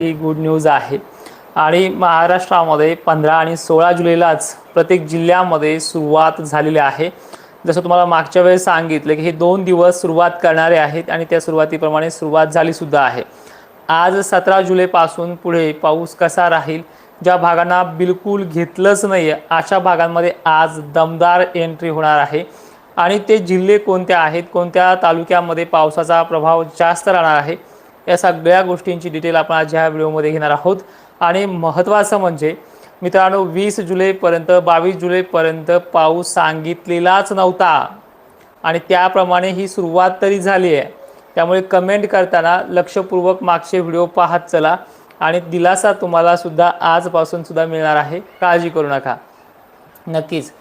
ही good news आहे आणि महाराष्ट्रामध्ये 15 आणि 16 जुलैलाच प्रत्येक जिल्ह्यामध्ये सुरुवात झालेली आहे। जसं तुम्हाला मागच्या वेळेस सांगितलं की हे 2 दिवस सुरुवात करणारे आहेत आणि त्या सुरुवातीप्रमाणे सुरुवात झाली सुद्धा आहे। आज 17 जुलैपासून पुढे पाऊस कसा राहील, ज्या भागांना बिलकुल घेतलंच नाही अशा भागांमध्ये आज दमदार एंट्री होणार आहे आणि ते जिल्हे कोणते आहेत, कोणत्या तालुक्यामध्ये पावसाचा प्रभाव जास्त राहणार आहे, या सगळ्या गोष्टींची डिटेल आपण आज ह्या व्हिडिओमध्ये घेणार आहोत। आणि महत्त्वाचं म्हणजे मित्रांनो 20 जुलैपर्यंत 22 जुलैपर्यंत पाऊस सांगितलेलाच नव्हता आणि त्याप्रमाणे ही सुरुवात तरी झाली आहे। त्यामुळे कमेंट करताना लक्षपूर्वक मागचे व्हिडिओ पाहत चला आणि दिलासा तुम्हाला सुद्धा आजपासून सुद्धा मिळणार आहे, काळजी करू नका। नक्कीच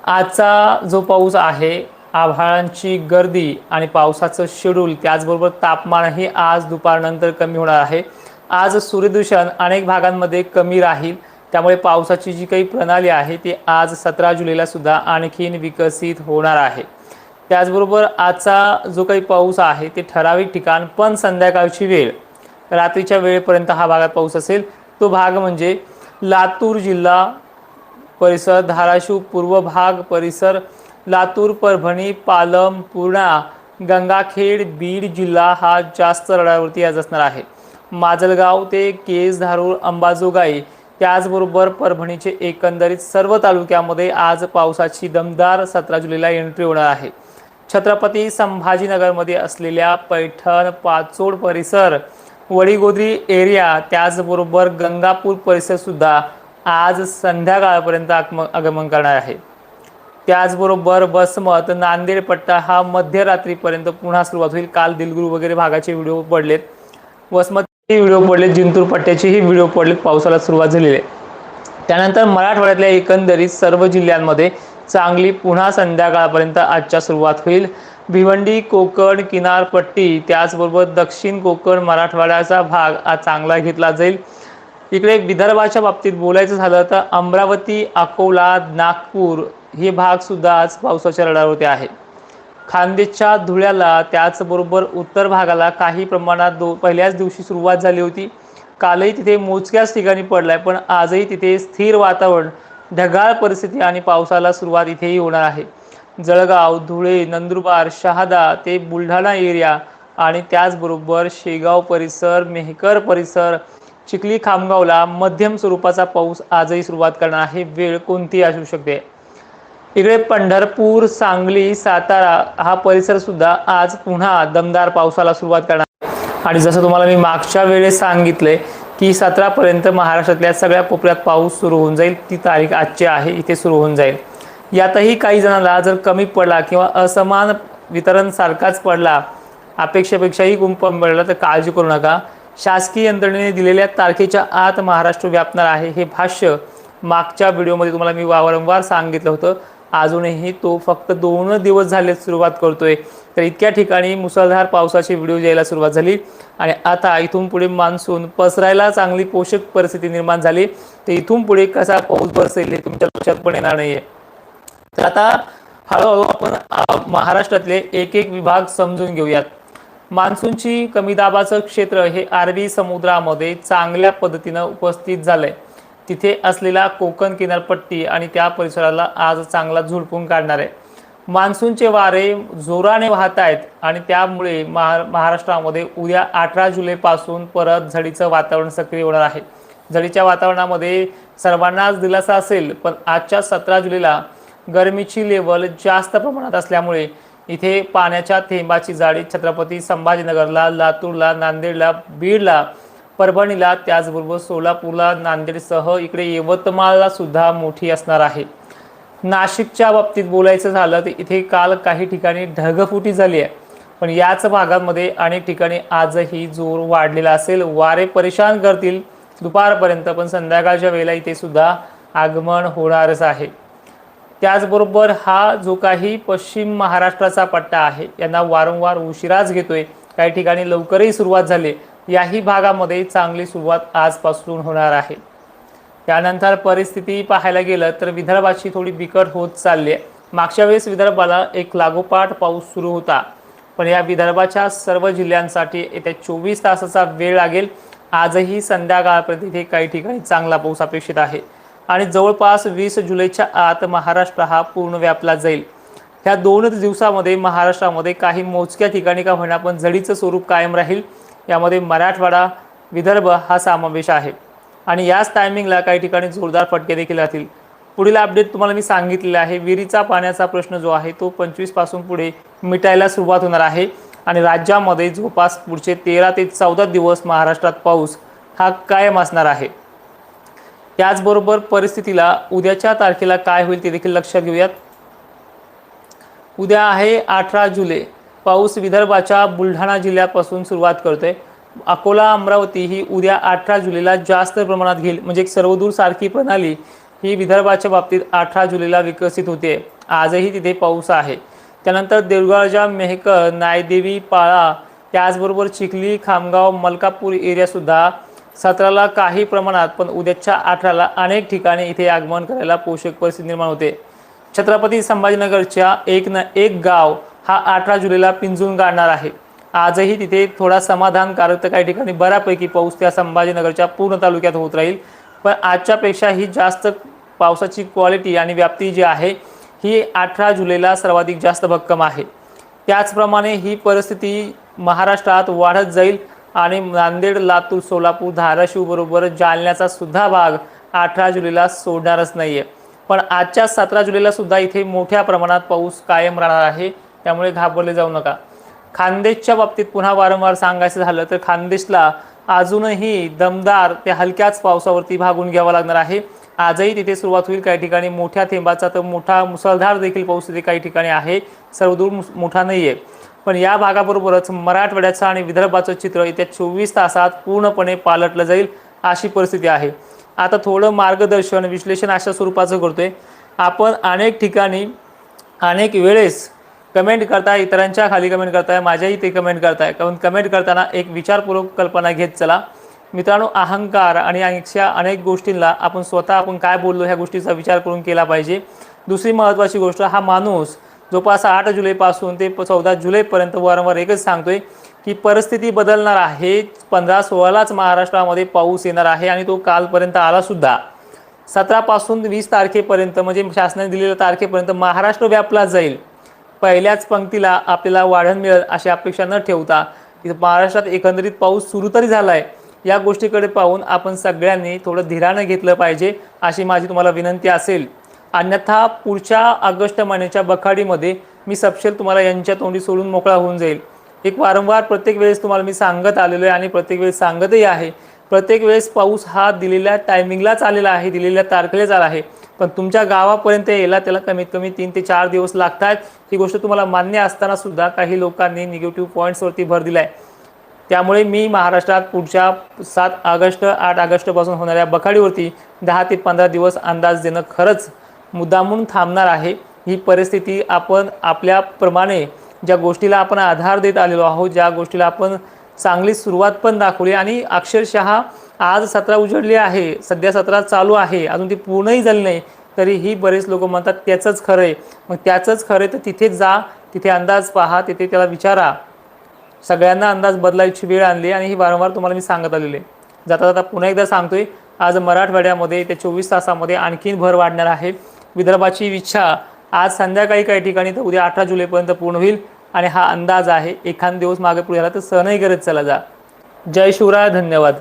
आजचा जो पाऊस आहे, आभाळांची गर्दी आणि पावसाचं शेड्यूल त्याचबरोबर तापमानही आज दुपारनंतर कमी होणार आहे। आज सूर्यदूषण अनेक भागांमध्ये कमी राहील, त्यामुळे पावसाची जी काही प्रणाली आहे ती आज 17 जुलैला सुद्धा आणखीन विकसित होणार आहे। त्याचबरोबर आजचा जो काही पाऊस आहे ते ठराविक ठिकाण पण संध्याकाळची वेळ रात्रीच्या वेळेपर्यंत हा भागात पाऊस असेल। तो भाग म्हणजे लातूर जिल्हा परिसर, धाराशिव पूर्व भाग परिसर, लातूर, परभणी, पालम, पूर्णा, गंगाखेड, बीड जिल्हा हा जास्त रडावरती आज असणार आहे। माजलगाव ते केज, धारूर, अंबाजोगाई त्याचबरोबर परभणीचे एकंदरीत सर्व तालुक्यामध्ये आज पावसाची दमदार 17 जुलैला एंट्री होणार आहे। छत्रपती संभाजीनगरमध्ये असलेल्या पैठण, पाचोड परिसर, वडीगोद्री एरिया त्याचबरोबर गंगापूर परिसर सुद्धा आज संध्याकाळपर्यंत आगमन करणार आहे। त्याचबरोबर वसमत, नांदेड पट्टा हा मध्यरात्रीपर्यंत पुन्हा सुरुवात होईल। काल दिलगुरू वगैरे भागाचे व्हिडिओ पडलेत, वसमतचे व्हिडिओ पडलेत, जिंतूर पट्ट्याचेही व्हिडिओ पडलेत, पावसाला सुरुवात झालेली आहे। त्यानंतर मराठवाड्यातल्या एकंदरीत सर्व जिल्ह्यांमध्ये चांगली पुन्हा संध्याकाळपर्यंत आजच्या सुरुवात होईल। भिवंडी, कोकण किनारपट्टी त्याचबरोबर दक्षिण कोकण मराठवाड्याचा भाग आज चांगला घेतला जाईल। इकडे विदर्भाच्या बाबतीत बोलायचं झालं तर अमरावती, अकोला, नागपूर हे भाग सुद्धा आज पावसाच्या रडारवरती आहे। खानदेशच्या धुळ्याला त्याचबरोबर उत्तर भागाला काही प्रमाणात पहिल्याच दिवशी सुरुवात झाली होती। कालही तिथे मोजक्याच ठिकाणी पडलाय, पण आजही तिथे स्थिर वातावरण, ढगाळ परिस्थिती आणि पावसाला सुरुवात इथेही होणार आहे। जळगाव, धुळे, नंदुरबार, शहादा ते बुलढाणा एरिया आणि त्याचबरोबर शेगाव परिसर, मेहकर परिसर, चिखली, खामगावला मध्यम स्वरूपाचा पाऊस आजही सुरुवात करणार आहे। वेळ कोणती असू शकते। इकडे पंढरपूर, सांगली, सातारा हा परिसर सुद्धा आज पुन्हा दमदार पावसाला सुरुवात करणार आहे। आणि जसं तुम्हाला मी मागच्या वेळेस सांगितले की 17 पर्यंत महाराष्ट्रातल्या सगळ्या कोपऱ्यात पाऊस सुरू होऊन जाईल, ती तारीख आजची आहे, इथे सुरू होऊन जाईल। यातही काही जणांना जर कमी पडला किंवा असमान वितरण सारखाच पडला, अपेक्षेपेक्षाही कमी पडला तर काळजी करू नका। शासकीय यंत्रणेने दिलेल्या तारखेच्या आत महाराष्ट्र व्यापणार आहे, हे भाष्य मागच्या व्हिडिओमध्ये तुम्हाला मी वारंवार सांगितलं होतं। अजूनही तो फक्त 2 दिवस झाले सुरुवात करतोय, तर इतक्या ठिकाणी मुसळधार पावसाची व्हिडिओ यायला सुरुवात झाली आणि आता इथून पुढे मान्सून पसरायला चांगली पोषक परिस्थिती निर्माण झाली। तर इथून पुढे कसा पाऊस बरसेल हे तुमच्या लक्षात पण येणार नाहीये। तर आता हळूहळू आपण महाराष्ट्रातले एक एक विभाग समजून घेऊयात। मान्सूनची कमी दाबाचं क्षेत्र हे अरबी समुद्रामध्ये चांगल्या पद्धतीनं उपस्थित झालंय। तिथे असलेला कोकण किनारपट्टी आणि त्या परिसराला आज चांगला झुडपून काढणार आहे। मान्सूनचे वारे जोराने वाहत आहेत आणि त्यामुळे महाराष्ट्रामध्ये उद्या 18 जुलैपासून परत झडीचं वातावरण सक्रिय होणार आहे। झडीच्या वातावरणामध्ये सर्वांनाच दिलासा असेल, पण आजच्या 17 जुलैला गरमीची लेवल जास्त प्रमाणात असल्यामुळे इथे पाण्याच्या थेंबाची जाडी छत्रपती संभाजीनगरला, लातूरला, नांदेडला, बीडला, परभणीला त्याचबरोबर सोलापूरला, नांदेडसह इकडे यवतमाळला सुद्धा मोठी असणार आहे। नाशिकच्या बाबतीत बोलायचं झालं तर इथे काल काही ठिकाणी ढगफुटी झाली आहे, पण याच भागामध्ये अनेक ठिकाणी आजही जोर वाढलेला असेल। वारे परेशान करतील दुपारपर्यंत, पण संध्याकाळच्या वेळेला इथे सुद्धा आगमन होणारच आहे। त्याचबरोबर हा जो काही पश्चिम महाराष्ट्राचा पट्टा आहे यांना वारंवार उशिराच घेतोय, काही ठिकाणी लवकरही सुरुवात झाली। याही भागामध्ये चांगली सुरुवात आजपासून होणार आहे। त्यानंतर परिस्थिती पाहायला गेलं तर विदर्भाची थोडी बिकट होत चालली आहे। मागच्या वेळेस विदर्भाला एक लागोपाठ पाऊस सुरू होता, पण या विदर्भाच्या सर्व जिल्ह्यांसाठी येत्या 24 तासाचा वेळ लागेल आजही संध्याकाळपर्यंत इथे काही ठिकाणी चांगला पाऊस अपेक्षित आहे आणि जवळपास 20 जुलैच्या आत महाराष्ट्र हा पूर्ण व्यापला जाईल। ह्या 2च दिवसामध्ये महाराष्ट्रामध्ये काही मोजक्या ठिकाणी का होईना पण झडीचं स्वरूप कायम राहील। यामध्ये मराठवाडा, विदर्भ हा समावेश आहे आणि याच टायमिंगला काही ठिकाणी जोरदार फटके देखील राहतील। पुढील अपडेट तुम्हाला मी सांगितलेले आहे। विहिरीचा पाण्याचा प्रश्न जो आहे तो 25 पासून पुढे मिटायला सुरुवात होणार आहे आणि राज्यामध्ये जवळपास पुढचे 13 ते 14 दिवस महाराष्ट्रात पाऊस हा कायम असणार आहे। त्याचबरोबर परिस्थितीला उद्याच्या तारखेला काय होईल ते देखील लक्षात घेऊयात। उद्या आहे 18 जुलै। पाऊस विदर्भाच्या बुलढाणा जिल्ह्यापासून सुरुवात करतोय। अकोला, अमरावती ही उद्या 18 जुलैला जास्त प्रमाणात घेईल, म्हणजे एक सर्वदूर सारखी प्रणाली ही विदर्भाच्या बाबतीत 18 जुलैला विकसित होते। आजही तिथे पाऊस आहे। त्यानंतर देवगडच्या मेहकर, नायदेवी, पाळा, त्याचबरोबर चिखली, खामगाव, मलकापूर एरियासुद्धा 17ला काही प्रमाणात पण उद्याच्या 18ला अनेक ठिकाणी इथे आगमन करायला पोषक परिस्थिती निर्माण होते। छत्रपती संभाजीनगरच्या एक गाव हा 18 जुलैला पिंजून गाडणार आहे। आजही तिथे थोडा समाधानकारक तर काही ठिकाणी बऱ्यापैकी पाऊस त्या संभाजीनगरच्या पूर्ण तालुक्यात होत राहील, पण आजच्यापेक्षाही जास्त पावसाची क्वालिटी आणि व्याप्ती जी आहे ही 18 जुलैला सर्वाधिक जास्त भक्कम आहे। त्याचप्रमाणे ही परिस्थिती महाराष्ट्रात वाढत जाईल आणि नांदेड, लातूर, सोलापूर, धाराशिव बरोबर जालन्याचा सुद्धा भाग 18 जुलैला सोडणारच नाहीये। पण आजच्या 17 जुलैला सुद्धा इथे मोठ्या प्रमाणात पाऊस कायम राहणार आहे, त्यामुळे घाबरले जाऊ नका। खानदेशच्या बाबतीत पुन्हा वारंवार सांगायचं झालं तर खानदेशला अजूनही दमदार ते हलक्याच पावसावरती भागून घ्यावा लागणार आहे। आजही तिथे सुरुवात होईल, काही ठिकाणी मोठ्या थेंबाचा तर मोठा मुसळधार देखील पाऊस तिथे काही ठिकाणी आहे, सर्वदूर मोठा नाहीये। पण या भागाबरोबरच मराठवाड्याचं आणि विदर्भाचं चित्र येत्या 24 तासात पूर्णपणे पालटलं जाईल अशी परिस्थिती आहे। आता थोडं मार्गदर्शन विश्लेषण अशा स्वरूपाचं करतोय। आपण अनेक ठिकाणी अनेक वेळेस कमेंट करताय, इतरांच्या खाली कमेंट करताय, माझ्याही ते कमेंट करताय, कारण कमेंट करताना एक विचारपूर्वक कल्पना घेत चला मित्रांनो। अहंकार आणि अशा अनेक गोष्टींना आपण काय बोललो ह्या गोष्टीचा विचार करून केला पाहिजे। दुसरी महत्त्वाची गोष्ट, हा माणूस जवळपास 8 जुलैपासून ते 14 जुलैपर्यंत वारंवार एकच सांगतोय की परिस्थिती बदलणार आहे। 15-16लाच महाराष्ट्रामध्ये पाऊस येणार आहे आणि तो कालपर्यंत आला सुद्धा। 17 पासून 20 तारखेपर्यंत म्हणजे शासनाने दिलेल्या तारखेपर्यंत महाराष्ट्र व्यापला जाईल। पहिल्याच पंक्तीला आपल्याला वाढण मिळेल अशी अपेक्षा न ठेवता महाराष्ट्रात एकंदरीत पाऊस सुरू तरी झालाय, या गोष्टीकडे पाहून आपण सगळ्यांनी थोडं धीराने घेतलं पाहिजे अशी माझी तुम्हाला विनंती असेल। अन्यथा पुढच्या ऑगस्ट महिन्याच्या बखाडीमध्ये मी सपशेल तुम्हाला यांच्या तोंडी सोडून मोकळा होऊन जाईल। एक वारंवार प्रत्येक वेळेस तुम्हाला मी सांगत आलेलो आहे आणि प्रत्येक वेळेस सांगतही आहे, प्रत्येक वेळेस पाऊस हा दिलेल्या टायमिंगलाच आलेला आहे, दिलेल्या तारखेलाच आला आहे, पण तुमच्या गावापर्यंत यायला त्याला कमीत कमी 3 ते 4 दिवस लागतात। ही गोष्ट तुम्हाला मान्य असताना सुद्धा काही लोकांनी निगेटिव्ह पॉईंट्सवरती भर दिलाय। त्यामुळे मी महाराष्ट्रात पुढच्या 7 ऑगस्ट 8 ऑगस्टपासून होणाऱ्या बखाडीवरती 10 ते 15 दिवस अंदाज देणं खरंच मुद्दामून थांबणार आहे। ही परिस्थिती आपण आपल्याप्रमाणे ज्या गोष्टीला आपण आधार देत आलेलो आहोत, ज्या गोष्टीला आपण चांगली सुरुवात पण दाखवली आणि अक्षरशः आज 17 उजडली आहे, सध्या 17 चालू आहे, अजून ती पूर्णही झाली नाही, तरीही बरेच लोक म्हणतात त्याचंच खरं आहे। मग त्याचंच खरं आहे तर तिथे जा, तिथे अंदाज पहा, तिथे त्याला विचारा। सगळ्यांना अंदाज बदलायची वेळ आणली आणि ही वारंवार तुम्हाला मी सांगत आलेले। जाता जाता पुन्हा एकदा सांगतोय, आज मराठवाड्यामध्ये त्या 24 तासामध्ये आणखीन भर वाढणार आहे। विदर्भाची इच्छा आज संध्याकाळी काही ठिकाणी तर उद्या 18 जुलैपर्यंत पूर्ण होईल आणि हा अंदाज आहे। एखाद दिवस मागे पुढे झाला तर सहनही करत चला जा। जय शिवराय, धन्यवाद।